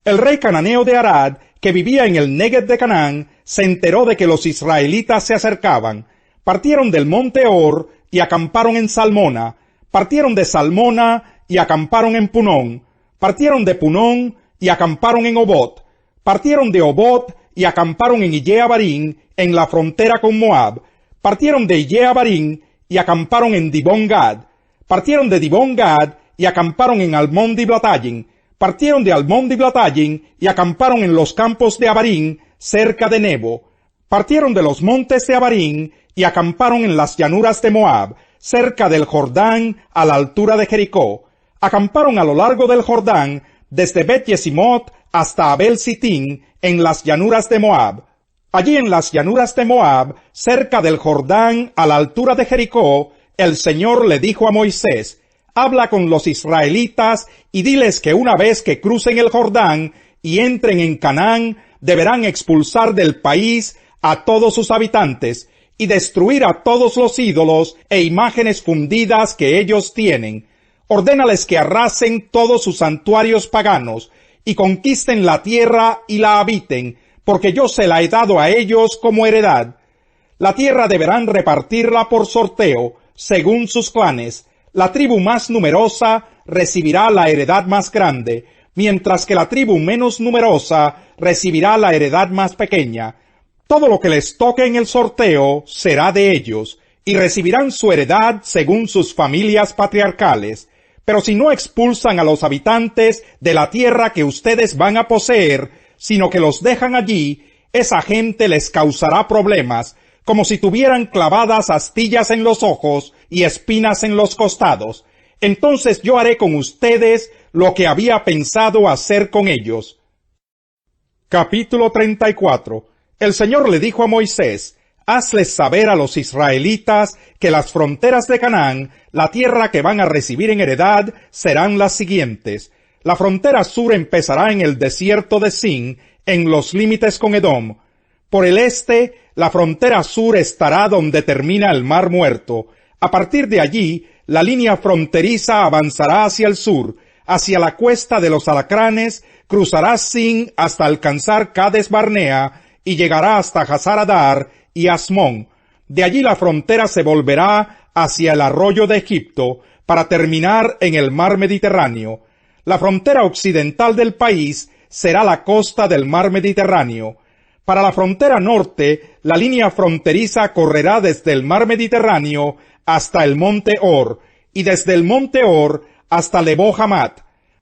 El rey cananeo de Arad, que vivía en el Negev de Canaán, se enteró de que los israelitas se acercaban. Partieron del monte Hor y acamparon en Salmona. Partieron de Salmona y acamparon en Punón. Partieron de Punón y acamparon en Obot. Partieron de Obot y acamparon en Iyea-Barín, en la frontera con Moab. Partieron de Iyea-Barín y acamparon en Dibón-Gad. Partieron de Dibón-Gad y acamparon en Almón-Diblatayim. Partieron de Almón-Diblatayim y acamparon en los campos de Abarín, cerca de Nebo. Partieron de los montes de Abarín y acamparon en las llanuras de Moab, cerca del Jordán, a la altura de Jericó. Acamparon a lo largo del Jordán, desde Bet-Yesimot hasta Abel-Sitín, en las llanuras de Moab. Allí en las llanuras de Moab, cerca del Jordán, a la altura de Jericó, el Señor le dijo a Moisés: habla con los israelitas y diles que una vez que crucen el Jordán y entren en Canaán, deberán expulsar del país a todos sus habitantes y destruir a todos los ídolos e imágenes fundidas que ellos tienen. Ordénales que arrasen todos sus santuarios paganos y conquisten la tierra y la habiten, porque yo se la he dado a ellos como heredad. La tierra deberán repartirla por sorteo, según sus clanes. La tribu más numerosa recibirá la heredad más grande, mientras que la tribu menos numerosa recibirá la heredad más pequeña. Todo lo que les toque en el sorteo será de ellos, y recibirán su heredad según sus familias patriarcales. Pero si no expulsan a los habitantes de la tierra que ustedes van a poseer, sino que los dejan allí, esa gente les causará problemas, como si tuvieran clavadas astillas en los ojos y espinas en los costados. Entonces yo haré con ustedes lo que había pensado hacer con ellos. Capítulo 34. El Señor le dijo a Moisés: hazles saber a los israelitas que las fronteras de Canaán, la tierra que van a recibir en heredad, serán las siguientes. La frontera sur empezará en el desierto de Sin, en los límites con Edom. Por el este, la frontera sur estará donde termina el Mar Muerto. A partir de allí, la línea fronteriza avanzará hacia el sur, hacia la cuesta de los Alacranes, cruzará Sin hasta alcanzar Cades Barnea y llegará hasta Hazar Adar y Asmón. De allí la frontera se volverá hacia el arroyo de Egipto para terminar en el mar Mediterráneo. La frontera occidental del país será la costa del mar Mediterráneo. Para la frontera norte, la línea fronteriza correrá desde el mar Mediterráneo hasta el monte Hor, y desde el monte Hor hasta Lebo Hamat.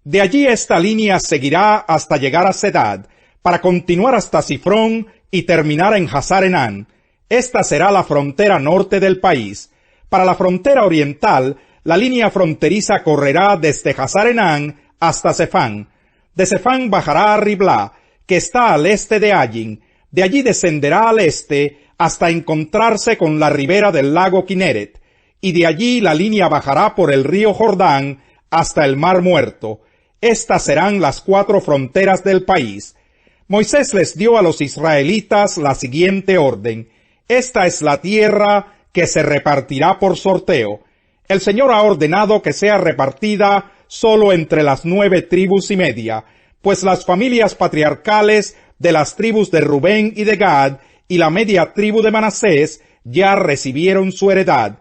De allí esta línea seguirá hasta llegar a Sedad, para continuar hasta Sifrón y terminar en Hazar Enán. Esta será la frontera norte del país. Para la frontera oriental, la línea fronteriza correrá desde Hazar Enán hasta Sefán. De Sefán bajará a Riblá, que está al este de Ayin. De allí descenderá al este hasta encontrarse con la ribera del lago Kineret, y de allí la línea bajará por el río Jordán hasta el Mar Muerto. Estas serán las 4 fronteras del país. Moisés les dio a los israelitas la siguiente orden: esta es la tierra que se repartirá por sorteo. El Señor ha ordenado que sea repartida solo entre las 9 tribus y media, pues las familias patriarcales de las tribus de Rubén y de Gad y la media tribu de Manasés ya recibieron su heredad.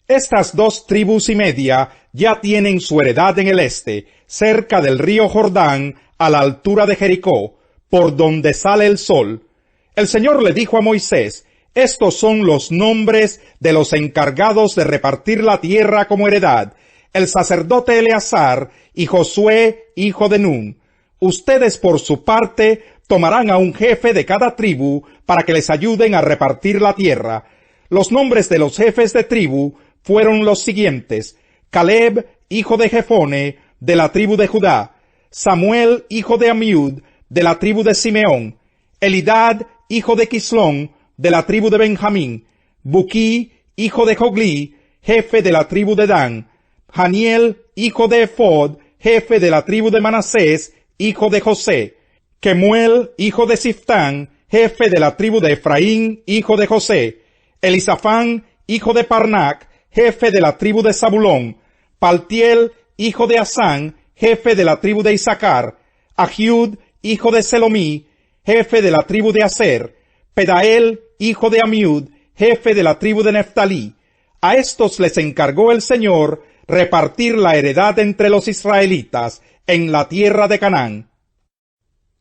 Estas 2 tribus y media ya tienen su heredad en el este, cerca del río Jordán, a la altura de Jericó, por donde sale el sol. El Señor le dijo a Moisés: estos son los nombres de los encargados de repartir la tierra como heredad: el sacerdote Eleazar y Josué, hijo de Nun. Ustedes por su parte tomarán a un jefe de cada tribu para que les ayuden a repartir la tierra. Los nombres de los jefes de tribu fueron los siguientes: Caleb, hijo de Jefone, de la tribu de Judá; Samuel, hijo de Amiud, de la tribu de Simeón; Elidad, hijo de Quislón, de la tribu de Benjamín; Buquí, hijo de Jogli, jefe de la tribu de Dan; Haniel, hijo de Ephod, jefe de la tribu de Manasés, hijo de José; Kemuel, hijo de Siftán, jefe de la tribu de Efraín, hijo de José; Elisafán, hijo de Parnac, jefe de la tribu de Zabulón; Paltiel, hijo de Asán, jefe de la tribu de Isaacar; Ahiud, hijo de Selomí, jefe de la tribu de Aser, Pedael, hijo de Amiud, jefe de la tribu de Neftalí. A estos les encargó el Señor repartir la heredad entre los israelitas en la tierra de Canaán.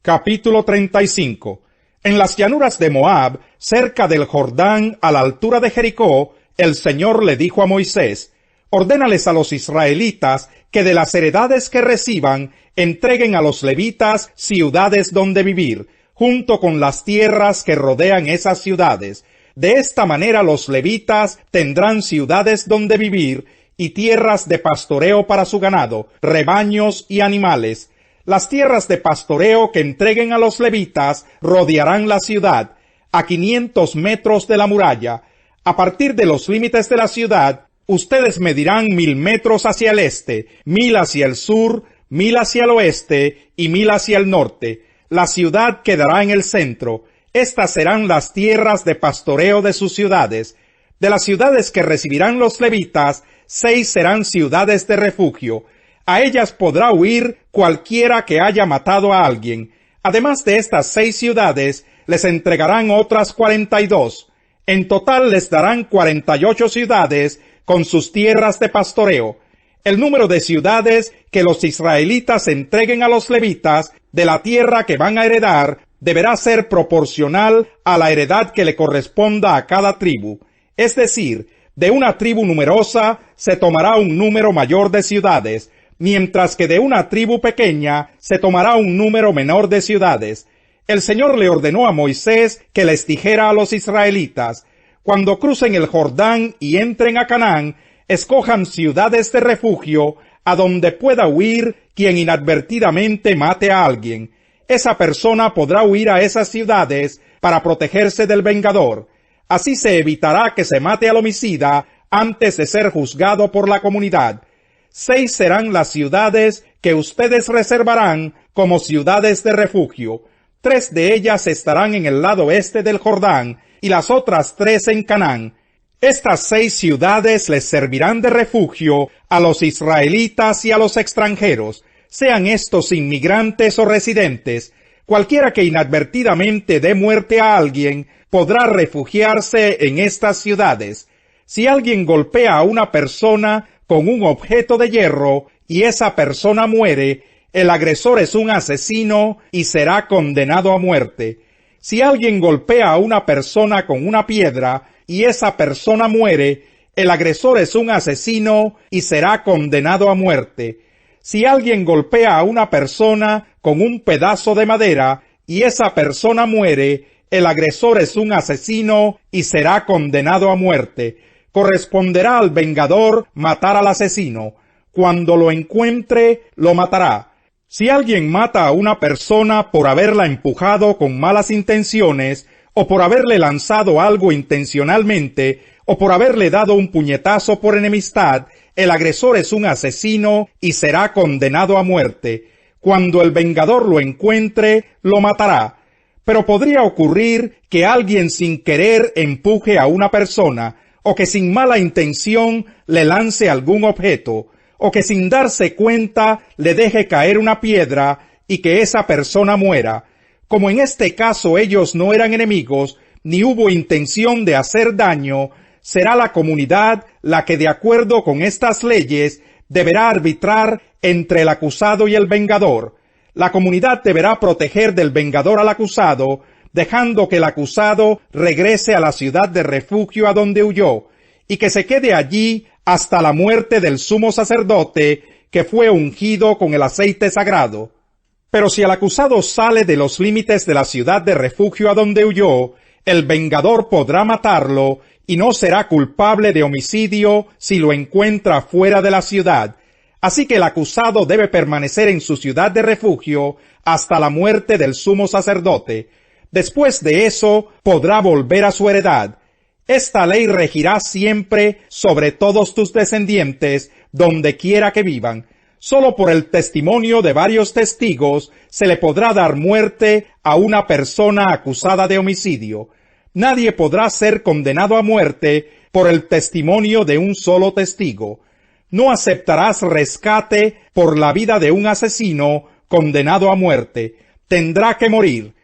Capítulo 35. En las llanuras de Moab, cerca del Jordán, a la altura de Jericó, el Señor le dijo a Moisés: ordénales a los israelitas que de las heredades que reciban entreguen a los levitas ciudades donde vivir, junto con las tierras que rodean esas ciudades. De esta manera los levitas tendrán ciudades donde vivir y tierras de pastoreo para su ganado, rebaños y animales. Las tierras de pastoreo que entreguen a los levitas rodearán la ciudad, a 500 metros de la muralla. A partir de los límites de la ciudad, ustedes medirán 1000 metros hacia el este, 1000 hacia el sur, 1000 hacia el oeste y 1000 hacia el norte. La ciudad quedará en el centro. Estas serán las tierras de pastoreo de sus ciudades. De las ciudades que recibirán los levitas, 6 serán ciudades de refugio. A ellas podrá huir cualquiera que haya matado a alguien. Además de estas 6 ciudades, les entregarán otras 42. En total les darán 48 ciudades con sus tierras de pastoreo. El número de ciudades que los israelitas entreguen a los levitas de la tierra que van a heredar deberá ser proporcional a la heredad que le corresponda a cada tribu. Es decir, de una tribu numerosa se tomará un número mayor de ciudades, mientras que de una tribu pequeña se tomará un número menor de ciudades. El Señor le ordenó a Moisés que les dijera a los israelitas: cuando crucen el Jordán y entren a Canaán, escojan ciudades de refugio a donde pueda huir quien inadvertidamente mate a alguien. Esa persona podrá huir a esas ciudades para protegerse del vengador. Así se evitará que se mate al homicida antes de ser juzgado por la comunidad. 6 serán las ciudades que ustedes reservarán como ciudades de refugio. 3 de ellas estarán en el lado este del Jordán y las otras 3 en Canaán. Estas 6 ciudades les servirán de refugio a los israelitas y a los extranjeros, sean estos inmigrantes o residentes. Cualquiera que inadvertidamente dé muerte a alguien podrá refugiarse en estas ciudades. Si alguien golpea a una persona con un objeto de hierro y esa persona muere, el agresor es un asesino y será condenado a muerte. Si alguien golpea a una persona con una piedra y esa persona muere, el agresor es un asesino y será condenado a muerte. Si alguien golpea a una persona con un pedazo de madera y esa persona muere, el agresor es un asesino y será condenado a muerte. Corresponderá al vengador matar al asesino. Cuando lo encuentre, lo matará. Si alguien mata a una persona por haberla empujado con malas intenciones, o por haberle lanzado algo intencionalmente, o por haberle dado un puñetazo por enemistad, el agresor es un asesino y será condenado a muerte. Cuando el vengador lo encuentre, lo matará. Pero podría ocurrir que alguien sin querer empuje a una persona, o que sin mala intención le lance algún objeto, o que sin darse cuenta le deje caer una piedra y que esa persona muera. Como en este caso ellos no eran enemigos, ni hubo intención de hacer daño, será la comunidad la que, de acuerdo con estas leyes, deberá arbitrar entre el acusado y el vengador. La comunidad deberá proteger del vengador al acusado, dejando que el acusado regrese a la ciudad de refugio a donde huyó, y que se quede allí hasta la muerte del sumo sacerdote, que fue ungido con el aceite sagrado. Pero si el acusado sale de los límites de la ciudad de refugio a donde huyó, el vengador podrá matarlo y no será culpable de homicidio si lo encuentra fuera de la ciudad. Así que el acusado debe permanecer en su ciudad de refugio hasta la muerte del sumo sacerdote. Después de eso, podrá volver a su heredad. Esta ley regirá siempre sobre todos tus descendientes, donde quiera que vivan. Solo por el testimonio de varios testigos se le podrá dar muerte a una persona acusada de homicidio. Nadie podrá ser condenado a muerte por el testimonio de un solo testigo. No aceptarás rescate por la vida de un asesino condenado a muerte. tendrá que morir.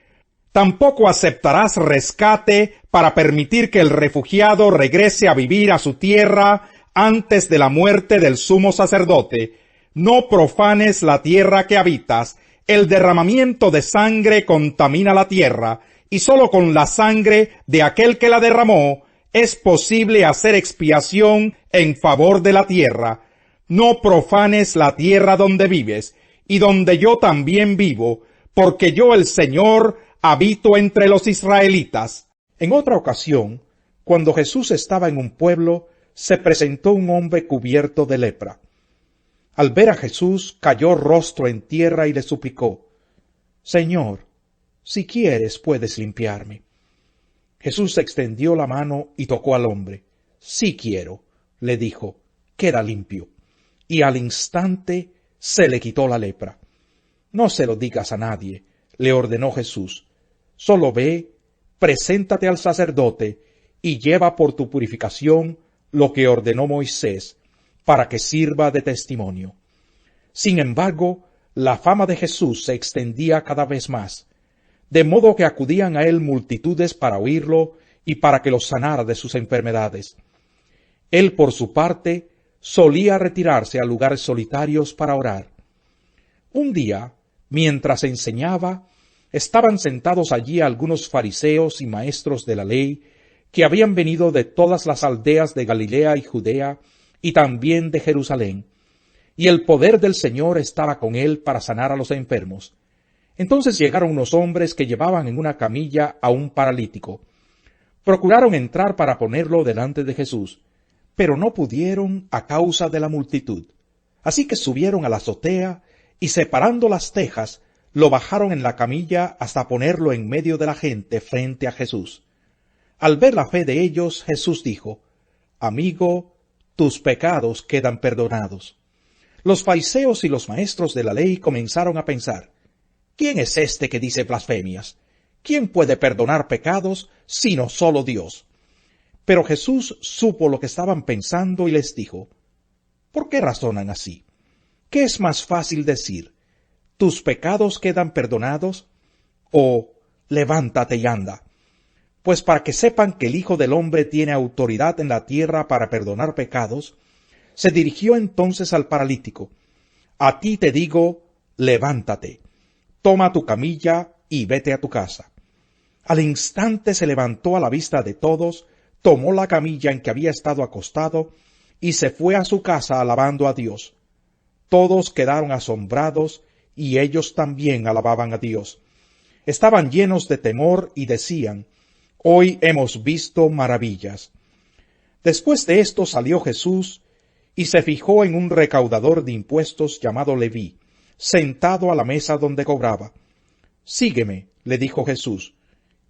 Tampoco aceptarás rescate para permitir que el refugiado regrese a vivir a su tierra antes de la muerte del sumo sacerdote. No profanes la tierra que habitas. El derramamiento de sangre contamina la tierra, y sólo con la sangre de aquel que la derramó es posible hacer expiación en favor de la tierra. No profanes la tierra donde vives, y donde yo también vivo, porque yo el Señor habito entre los israelitas. En otra ocasión, cuando Jesús estaba en un pueblo, se presentó un hombre cubierto de lepra. Al ver a Jesús, cayó rostro en tierra y le suplicó: Señor, si quieres puedes limpiarme. Jesús extendió la mano y tocó al hombre. Sí quiero, le dijo, queda limpio. Y al instante se le quitó la lepra. No se lo digas a nadie, le ordenó Jesús. Solo ve, preséntate al sacerdote y lleva por tu purificación lo que ordenó Moisés, para que sirva de testimonio. Sin embargo, la fama de Jesús se extendía cada vez más, de modo que acudían a él multitudes para oírlo y para que los sanara de sus enfermedades. Él, por su parte, solía retirarse a lugares solitarios para orar. Un día, mientras enseñaba, estaban sentados allí algunos fariseos y maestros de la ley, que habían venido de todas las aldeas de Galilea y Judea, y también de Jerusalén, y el poder del Señor estaba con él para sanar a los enfermos. Entonces llegaron unos hombres que llevaban en una camilla a un paralítico. Procuraron entrar para ponerlo delante de Jesús, pero no pudieron a causa de la multitud. Así que subieron a la azotea y, separando las tejas, lo bajaron en la camilla hasta ponerlo en medio de la gente frente a Jesús. Al ver la fe de ellos, Jesús dijo: Amigo, tus pecados quedan perdonados. Los fariseos y los maestros de la ley comenzaron a pensar: ¿quién es este que dice blasfemias? ¿Quién puede perdonar pecados sino solo Dios? Pero Jesús supo lo que estaban pensando y les dijo: ¿por qué razonan así? ¿Qué es más fácil decir: tus pecados quedan perdonados? O levántate y anda. Pues para que sepan que el Hijo del Hombre tiene autoridad en la tierra para perdonar pecados, se dirigió entonces al paralítico: a ti te digo, levántate, toma tu camilla y vete a tu casa. Al instante se levantó a la vista de todos, tomó la camilla en que había estado acostado, y se fue a su casa alabando a Dios. Todos quedaron asombrados, y ellos también alababan a Dios. Estaban llenos de temor y decían: hoy hemos visto maravillas. Después de esto salió Jesús y se fijó en un recaudador de impuestos llamado Leví, sentado a la mesa donde cobraba. Sígueme, le dijo Jesús.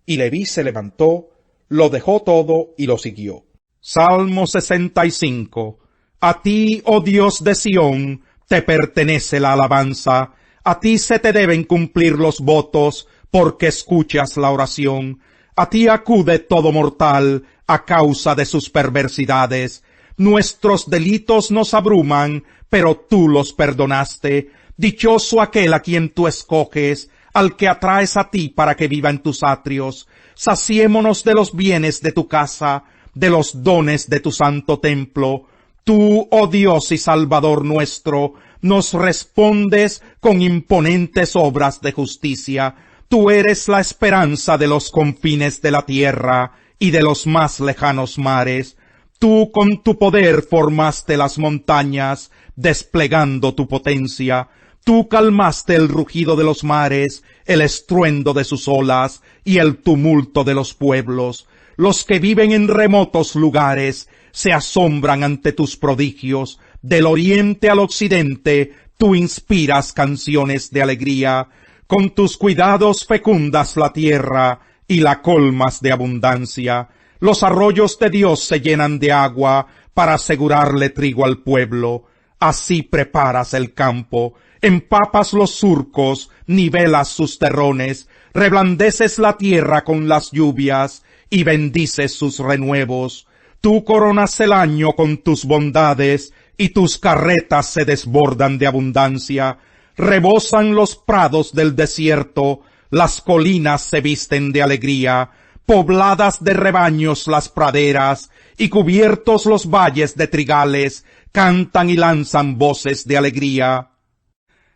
Y Leví se levantó, lo dejó todo y lo siguió. Salmo 65. A ti, oh Dios de Sión, te pertenece la alabanza. A ti se te deben cumplir los votos, porque escuchas la oración. A ti acude todo mortal a causa de sus perversidades. Nuestros delitos nos abruman, pero tú los perdonaste. Dichoso aquel a quien tú escoges, al que atraes a ti para que viva en tus atrios. Saciémonos de los bienes de tu casa, de los dones de tu santo templo. Tú, oh Dios y Salvador nuestro, nos respondes con imponentes obras de justicia. Tú eres la esperanza de los confines de la tierra y de los más lejanos mares. Tú con tu poder formaste las montañas, desplegando tu potencia. Tú calmaste el rugido de los mares, el estruendo de sus olas y el tumulto de los pueblos. Los que viven en remotos lugares se asombran ante tus prodigios. Del oriente al occidente, tú inspiras canciones de alegría. Con tus cuidados fecundas la tierra y la colmas de abundancia. Los arroyos de Dios se llenan de agua para asegurarle trigo al pueblo. Así preparas el campo, empapas los surcos, nivelas sus terrones, reblandeces la tierra con las lluvias y bendices sus renuevos. Tú coronas el año con tus bondades y tus carretas se desbordan de abundancia. rebosan los prados del desierto, las colinas se visten de alegría, pobladas de rebaños las praderas, y cubiertos los valles de trigales, cantan y lanzan voces de alegría.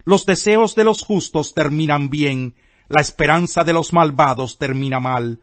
Los deseos de los justos terminan bien, la esperanza de los malvados termina mal.